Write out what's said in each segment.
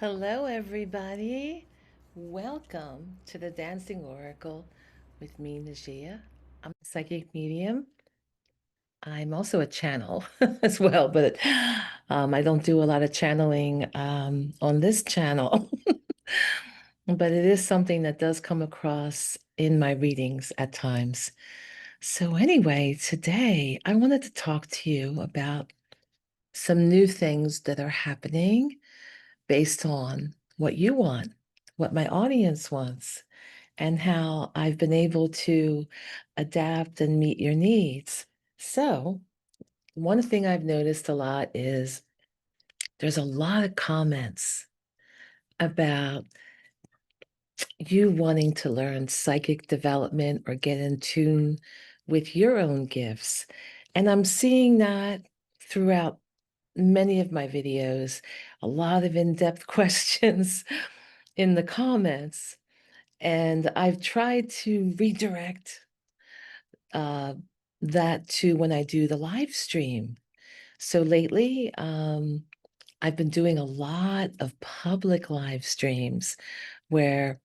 Hello, everybody. Welcome to the Dancing Oracle with me, Najia. I'm a psychic medium. I'm also a channel as well, but I don't do a lot of channeling on this channel. But it is something that does come across in my readings at times. So, anyway, today I wanted to talk to you about some new things that are happening based on what you want, what my audience wants, and how I've been able to adapt and meet your needs. So, one thing I've noticed a lot is there's a lot of comments about you wanting to learn psychic development or get in tune with your own gifts. And I'm seeing that throughout many of my videos, a lot of in-depth questions in the comments. And I've tried to redirect uh, that to when I do the live stream. So lately, I've been doing a lot of public live streams where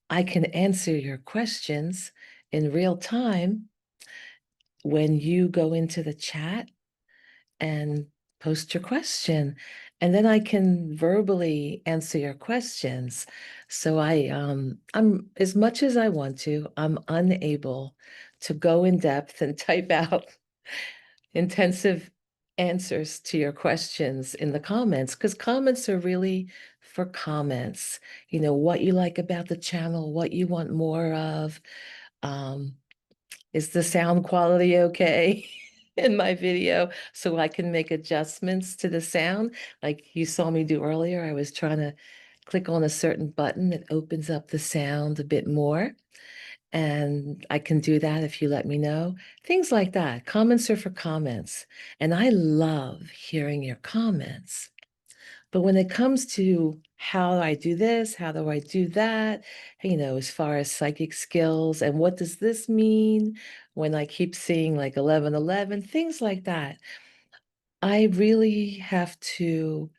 I can answer your questions in real time when you go into the chat and post your question. And then I can verbally answer your questions. So I'm as much as I want to, I'm unable to go in depth and type out intensive answers to your questions in the comments because comments are really for comments. What you like about the channel, what you want more of. Um, is the sound quality okay in my video so I can make adjustments to the sound? Like you saw me do earlier, I was trying to click on a certain button that opens up the sound a bit more. And I can do that if you let me know. Things like that. Comments are for comments. And I love hearing your comments. But when it comes to how do I do this, how do I do that, as far as psychic skills, and what does this mean when I keep seeing like 1111, things like that, I really have to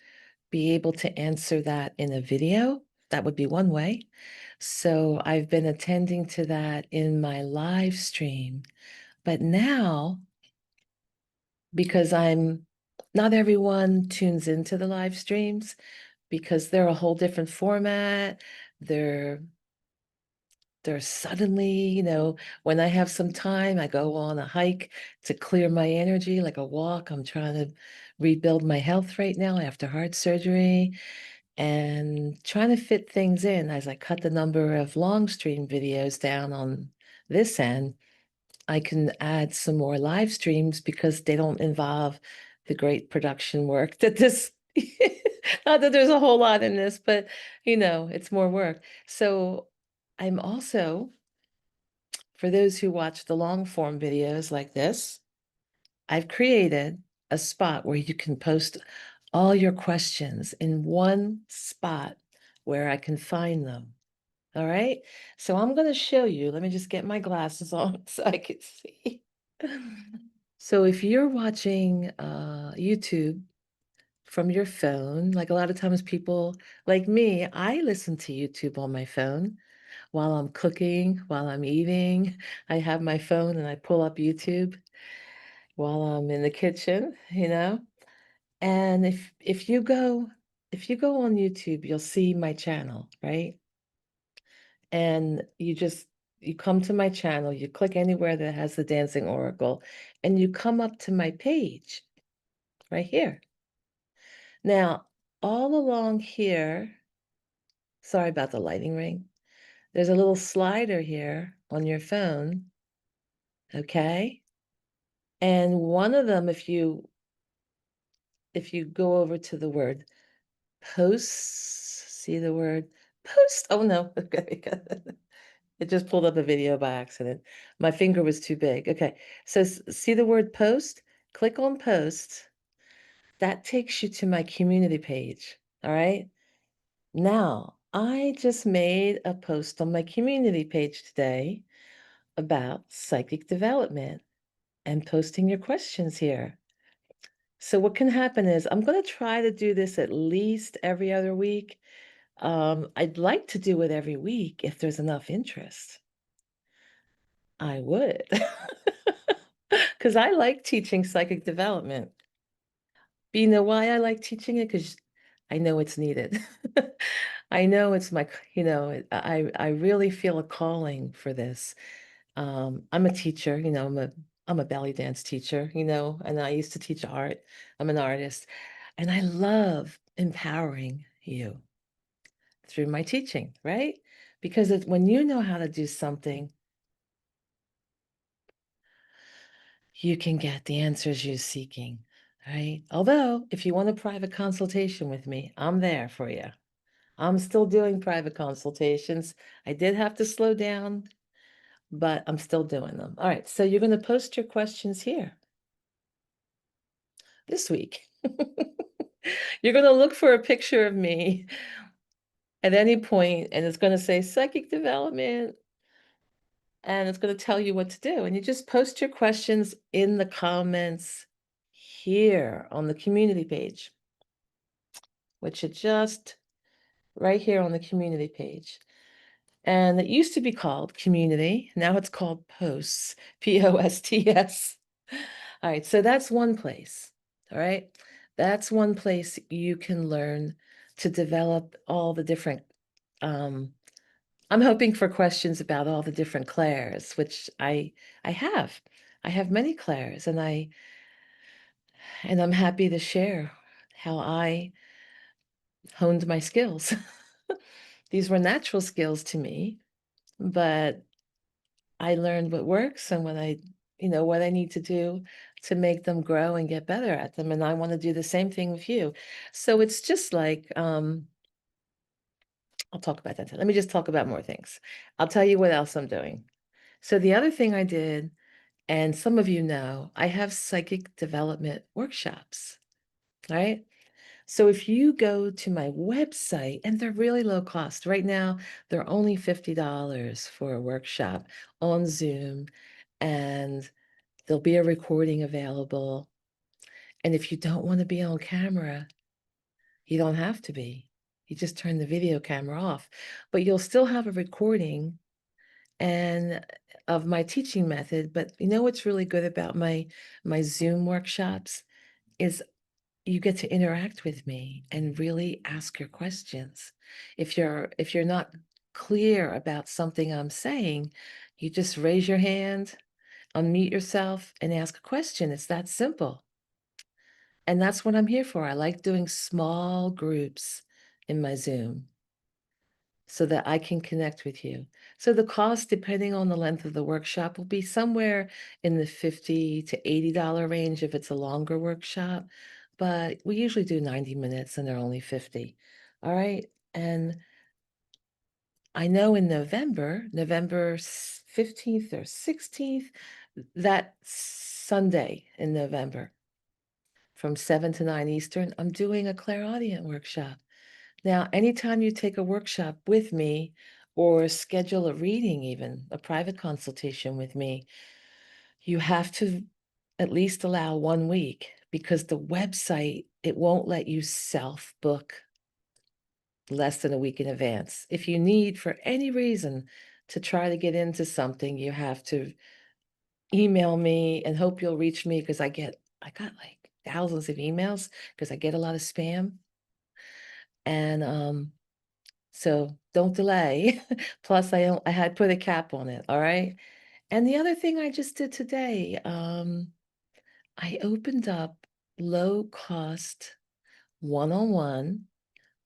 be able to answer that in a video. That would be one way. So I've been attending to that in my live stream. But now, because not everyone tunes into the live streams, because they're a whole different format. They're they're suddenly, when I have some time, I go on a hike to clear my energy, like a walk. I'm trying to rebuild my health right now after heart surgery and trying to fit things in as I cut the number of long stream videos down on this end. I can add some more live streams because they don't involve the great production work that this, not that there's a whole lot in this, but it's more work. So I'm also, for those who watch the long form videos like this, I've created a spot where you can post all your questions in one spot where I can find them. All right. So I'm going to show you. Let me just get my glasses on so I can see. So if you're watching YouTube from your phone, like a lot of times people like me, I listen to YouTube on my phone while I'm cooking, while I'm eating. I have my phone and I pull up YouTube while I'm in the kitchen. And if you go on YouTube, you'll see my channel, right? And you come to my channel, you click anywhere that has the Dancing Oracle, and you come up to my page right here. Now, all along here, sorry about the lighting ring, there's a little slider here on your phone, okay? And one of them, if you go over to the word posts, see the word post. Oh no, okay. It just pulled up a video by accident. My finger was too big. Okay, so see the word post? Click on post. That takes you to my community page. All right. Now, I just made a post on my community page today about psychic development and posting your questions here. So what can happen is I'm going to try to do this at least every other week. I'd like to do it every week if there's enough interest. I would. Because I like teaching psychic development. But you know why I like teaching it? Because I know it's needed. I know it's my, I really feel a calling for this. I'm a teacher, I'm a belly dance teacher, and I used to teach art. I'm an artist, and I love empowering you through my teaching, right? Because when you know how to do something, you can get the answers you're seeking, right? Although, if you want a private consultation with me, I'm there for you. I'm still doing private consultations. I did have to slow down, but I'm still doing them. All right, so you're going to post your questions here this week. You're going to look for a picture of me at any point, and it's going to say psychic development, and it's going to tell you what to do. And you just post your questions in the comments here on the community page, which is just right here on the community page. And it used to be called community. Now it's called posts, Posts. All right, so that's one place. All right, that's one place you can learn to develop all the different. Um, I'm hoping for questions about all the different clairs, which I have. I have many clairs, and I'm happy to share how I honed my skills. These were natural skills to me, but I learned what works and what I need to do to make them grow and get better at them. And I want to do the same thing with you. So it's just like, I'll talk about that. Let me just talk about more things. I'll tell you what else I'm doing. So the other thing I did, and some of you know, I have psychic development workshops, right? So if you go to my website, and they're really low cost. Right now, they're only $50 for a workshop on Zoom, and there'll be a recording available. And if you don't want to be on camera, you don't have to be. You just turn the video camera off, but you'll still have a recording and of my teaching method. But you know what's really good about my Zoom workshops is you get to interact with me and really ask your questions. If you're not clear about something I'm saying, you just raise your hand, unmute yourself, and ask a question. It's that simple. And that's what I'm here for. I like doing small groups in my Zoom so that I can connect with you. So the cost, depending on the length of the workshop, will be somewhere in the $50 to $80 range if it's a longer workshop. But we usually do 90 minutes and they're only 50. All right. And I know in November 15th or 16th, that Sunday in November, from 7 to 9 Eastern, I'm doing a clairaudient workshop. Now, anytime you take a workshop with me or schedule a reading, even a private consultation with me, you have to at least allow 1 week because the website, it won't let you self-book less than a week in advance. If you need, for any reason, to try to get into something, you have to email me and hope you'll reach me because I got like thousands of emails because I get a lot of spam. And so don't delay. Plus, I had put a cap on it. All right. And the other thing I just did today, I opened up low cost one-on-one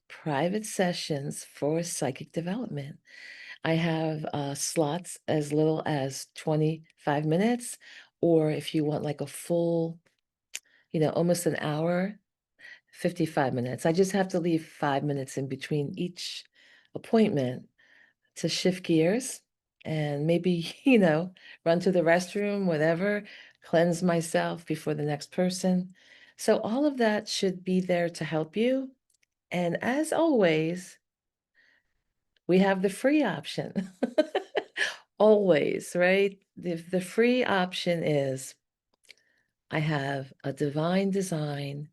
private sessions for psychic development. I have slots as little as 25 minutes, or if you want like a full, almost an hour, 55 minutes. I just have to leave 5 minutes in between each appointment to shift gears and maybe, run to the restroom, whatever, cleanse myself before the next person. So all of that should be there to help you. And as always, we have the free option. Always, right? The free option is I have a divine design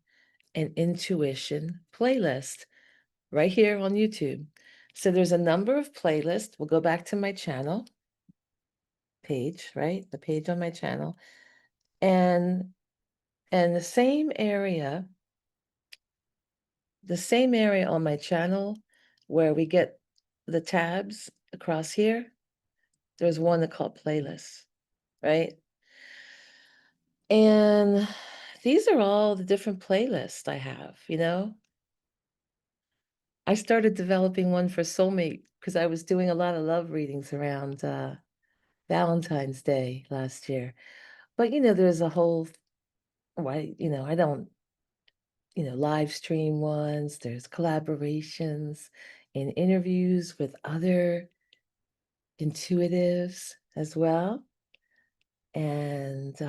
and intuition playlist right here on YouTube. So there's a number of playlists. We'll go back to my channel page, right? The page on my channel. And the same area on my channel where we get the tabs across here, there's one that called playlists, right? And these are all the different playlists I have, you know? I started developing one for soulmate because I was doing a lot of love readings around Valentine's Day last year. But there's a whole why, I don't, live stream ones, there's collaborations and interviews with other intuitives as well. And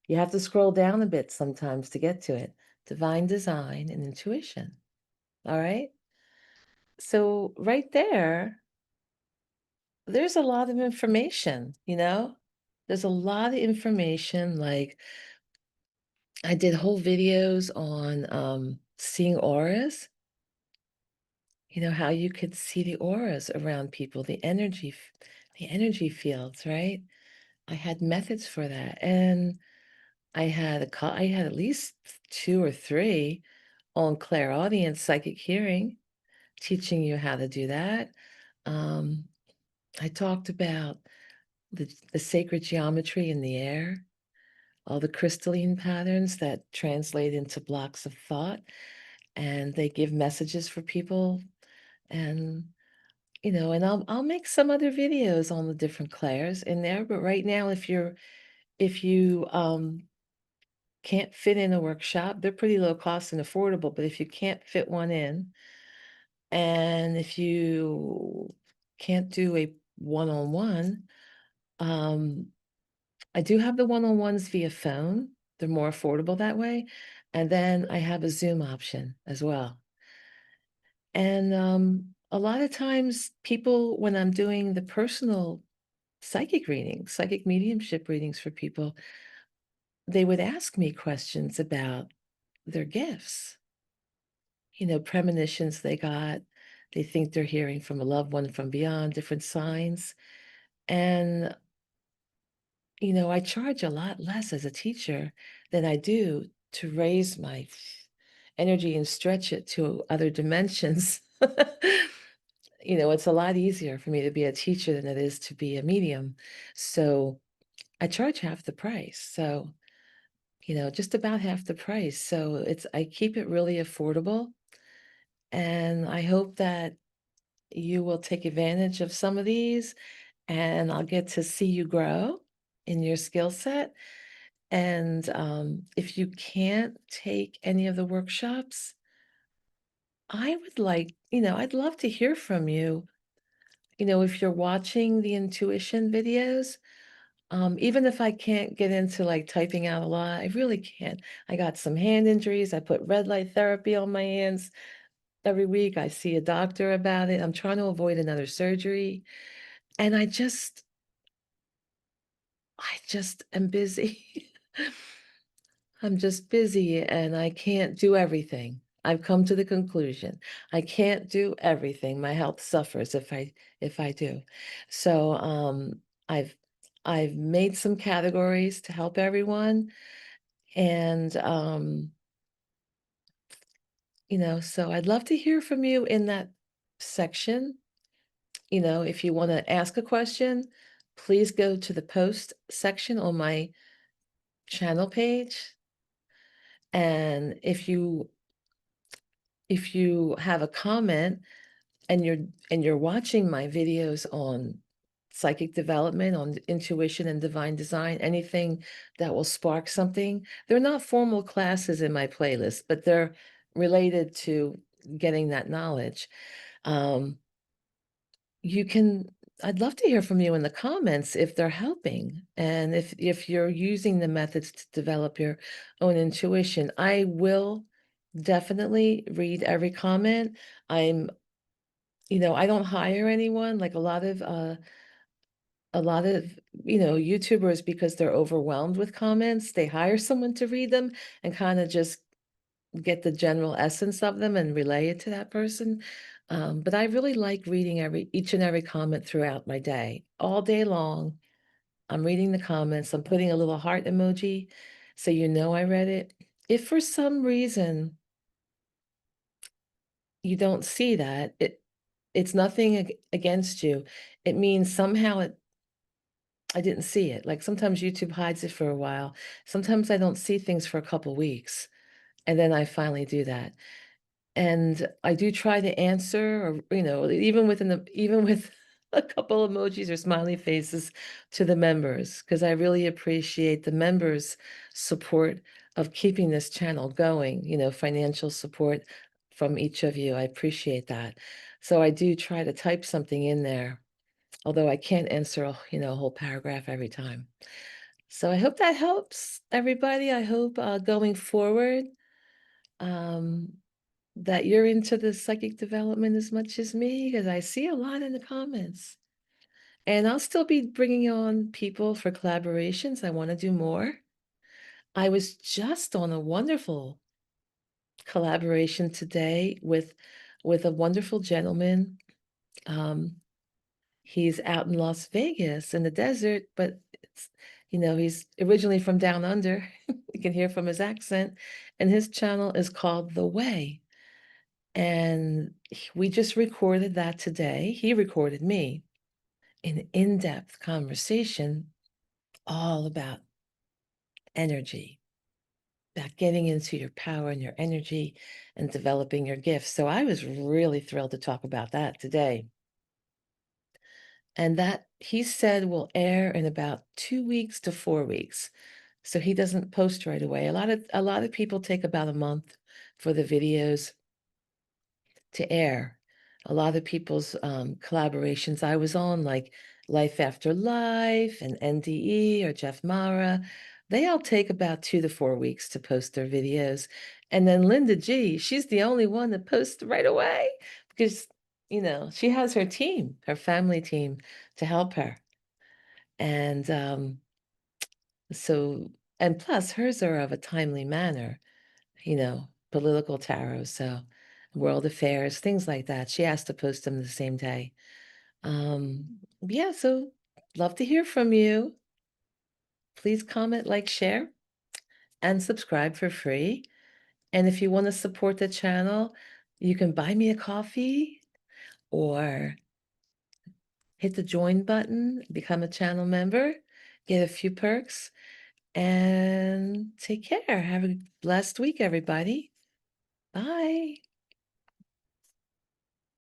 you have to scroll down a bit sometimes to get to it. Divine design and intuition. All right. So right there's a lot of information, There's a lot of information. Like I did whole videos on seeing auras, how you could see the auras around people, the energy fields, right? I had methods for that. And I had at least two or three on clairaudience psychic hearing, teaching you how to do that. Um, I talked about the sacred geometry in the air, all the crystalline patterns that translate into blocks of thought, and they give messages for people. And and I'll make some other videos on the different clairs in there. But right now, if you can't fit in a workshop, they're pretty low cost and affordable. But if you can't fit one in, and if you can't do a one-on-one, um, I do have the one-on-ones via phone. They're more affordable that way. And then I have a Zoom option as well. And a lot of times people, when I'm doing the personal psychic readings, psychic mediumship readings for people, they would ask me questions about their gifts, premonitions they got. They think they're hearing from a loved one from beyond, different signs. And I charge a lot less as a teacher than I do to raise my energy and stretch it to other dimensions. It's a lot easier for me to be a teacher than it is to be a medium. So I charge half the price. So, just about half the price. So I keep it really affordable. And I hope that you will take advantage of some of these and I'll get to see you grow in your skill set. And if you can't take any of the workshops, I would I'd love to hear from you. If you're watching the intuition videos, even if I can't get into like typing out a lot, I really can't. I got some hand injuries. I put red light therapy on my hands every week. I see a doctor about it. I'm trying to avoid another surgery. And I just am busy. I'm just busy and I can't do everything. I've come to the conclusion I can't do everything. My health suffers if I do. So I've I've made some categories to help everyone. And so I'd love to hear from you in that section. If you want to ask a question, please go to the post section on my channel page. And if you have a comment and you're watching my videos on psychic development, on intuition and divine design, anything that will spark something, they're not formal classes in my playlist, but they're related to getting that knowledge. Um, you can I'd love to hear from you in the comments if they're helping and if you're using the methods to develop your own intuition. I will definitely read every comment. I don't hire anyone like a lot of a lot of, YouTubers, because they're overwhelmed with comments, they hire someone to read them and kind of just get the general essence of them and relay it to that person. But I really like reading each and every comment throughout my day, all day long. I'm reading the comments. I'm putting a little heart emoji so you know I read it. If for some reason you don't see that, it's nothing against you. It means somehow I didn't see it. Like sometimes YouTube hides it for a while. Sometimes I don't see things for a couple weeks, and then I finally do that. And I do try to answer, or even with a couple emojis or smiley faces to the members, because I really appreciate the members' support of keeping this channel going, financial support from each of you. I appreciate that. So I do try to type something in there, although I can't answer a whole paragraph every time. So I hope that helps everybody. I hope going forward, um, that you're into the psychic development as much as me, because I see a lot in the comments. And I'll still be bringing on people for collaborations. I want to do more. I was just on a wonderful collaboration today with a wonderful gentleman. Um, he's out in Las Vegas in the desert, but he's originally from down under. You can hear from his accent, and his channel is called The Way. And we just recorded that today. He recorded me, an in-depth conversation all about energy, about getting into your power and your energy and developing your gifts. So I was really thrilled to talk about that today. And that he said will air in about 2 weeks to 4 weeks. So he doesn't post right away. A lot of people take about a month for the videos to air. A lot of people's collaborations I was on, like Life After Life and NDE or Jeff Mara, they all take about 2 to 4 weeks to post their videos. And then Linda G, she's the only one that posts right away because, she has her team, her family team to help her. And so, and plus hers are of a timely manner, political tarot, so world affairs, things like that. She has to post them the same day. Yeah, so love to hear from you. Please comment, like, share, and subscribe for free. And if you want to support the channel, you can buy me a coffee or hit the join button, become a channel member, get a few perks, and take care. Have a blessed week, everybody. Bye.